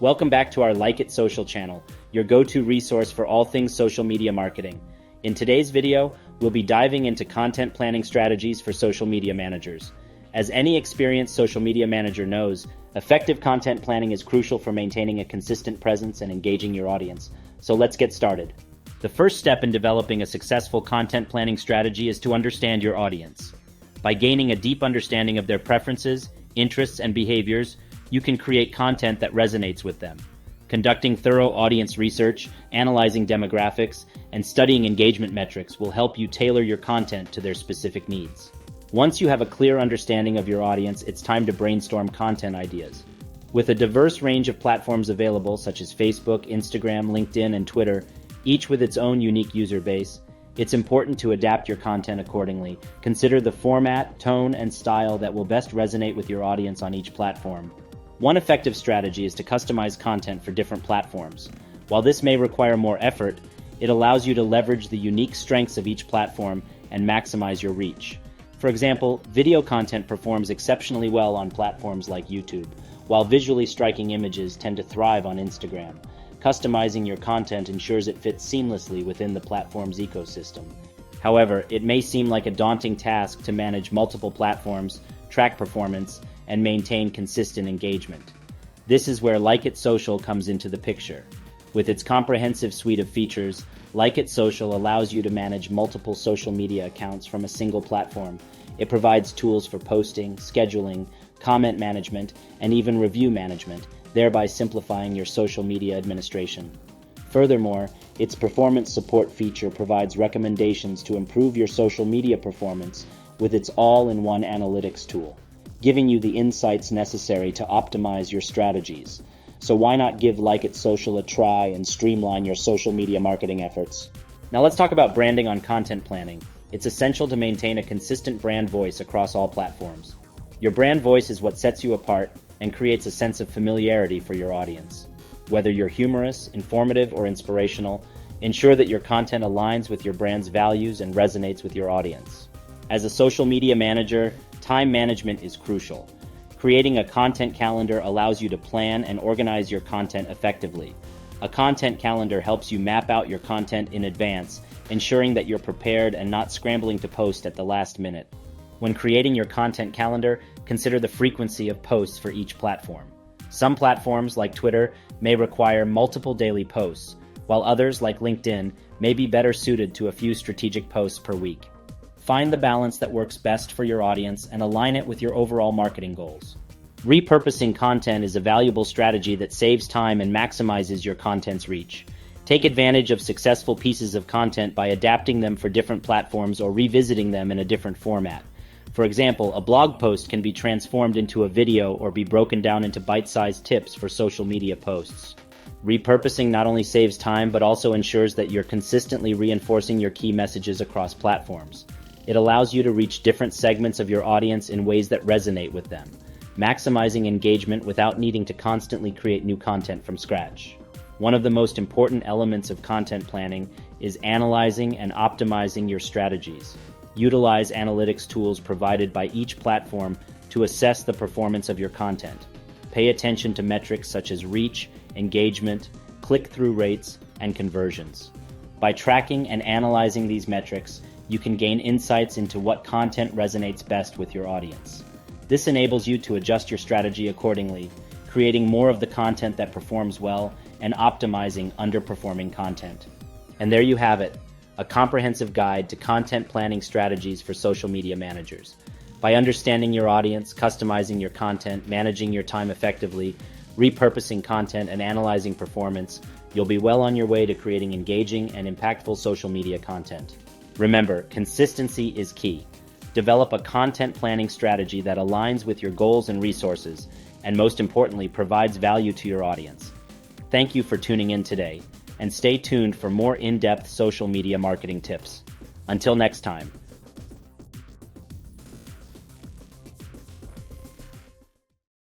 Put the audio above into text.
Welcome back to our Like It Social channel, your go-to resource for all things social media marketing. In today's video, we'll be diving into content planning strategies for social media managers. As any experienced social media manager knows, effective content planning is crucial for maintaining a consistent presence and engaging your audience. So let's get started. The first step in developing a successful content planning strategy is to understand your audience. By gaining a deep understanding of their preferences, interests, and behaviors, you can create content that resonates with them. Conducting thorough audience research, analyzing demographics, and studying engagement metrics will help you tailor your content to their specific needs. Once you have a clear understanding of your audience, it's time to brainstorm content ideas. With a diverse range of platforms available, such as Facebook, Instagram, LinkedIn, and Twitter, each with its own unique user base, it's important to adapt your content accordingly. Consider the format, tone, and style that will best resonate with your audience on each platform. One effective strategy is to customize content for different platforms. While this may require more effort, it allows you to leverage the unique strengths of each platform and maximize your reach. For example, video content performs exceptionally well on platforms like YouTube, while visually striking images tend to thrive on Instagram. Customizing your content ensures it fits seamlessly within the platform's ecosystem. However, it may seem like a daunting task to manage multiple platforms, track performance, and maintain consistent engagement. This is where Like It Social comes into the picture. With its comprehensive suite of features, Like It Social allows you to manage multiple social media accounts from a single platform. It provides tools for posting, scheduling, comment management, and even review management, thereby simplifying your social media administration. Furthermore, its performance support feature provides recommendations to improve your social media performance with its all-in-one analytics tool, giving you the insights necessary to optimize your strategies. So why not give Like It Social a try and streamline your social media marketing efforts? Now let's talk about branding on content planning. It's essential to maintain a consistent brand voice across all platforms. Your brand voice is what sets you apart and creates a sense of familiarity for your audience. Whether you're humorous, informative, or inspirational, ensure that your content aligns with your brand's values and resonates with your audience. As a social media manager, time management is crucial. Creating a content calendar allows you to plan and organize your content effectively. A content calendar helps you map out your content in advance, ensuring that you're prepared and not scrambling to post at the last minute. When creating your content calendar, consider the frequency of posts for each platform. Some platforms, like Twitter, may require multiple daily posts, while others, like LinkedIn, may be better suited to a few strategic posts per week. Find the balance that works best for your audience and align it with your overall marketing goals. Repurposing content is a valuable strategy that saves time and maximizes your content's reach. Take advantage of successful pieces of content by adapting them for different platforms or revisiting them in a different format. For example, a blog post can be transformed into a video or be broken down into bite-sized tips for social media posts. Repurposing not only saves time but also ensures that you're consistently reinforcing your key messages across platforms. It allows you to reach different segments of your audience in ways that resonate with them, maximizing engagement without needing to constantly create new content from scratch. One of the most important elements of content planning is analyzing and optimizing your strategies. Utilize analytics tools provided by each platform to assess the performance of your content. Pay attention to metrics such as reach, engagement, click-through rates, and conversions. By tracking and analyzing these metrics, you can gain insights into what content resonates best with your audience. This enables you to adjust your strategy accordingly, creating more of the content that performs well and optimizing underperforming content. And there you have it, a comprehensive guide to content planning strategies for social media managers. By understanding your audience, customizing your content, managing your time effectively, repurposing content, and analyzing performance, you'll be well on your way to creating engaging and impactful social media content. Remember, consistency is key. Develop a content planning strategy that aligns with your goals and resources, and most importantly, provides value to your audience. Thank you for tuning in today, and stay tuned for more in-depth social media marketing tips. Until next time.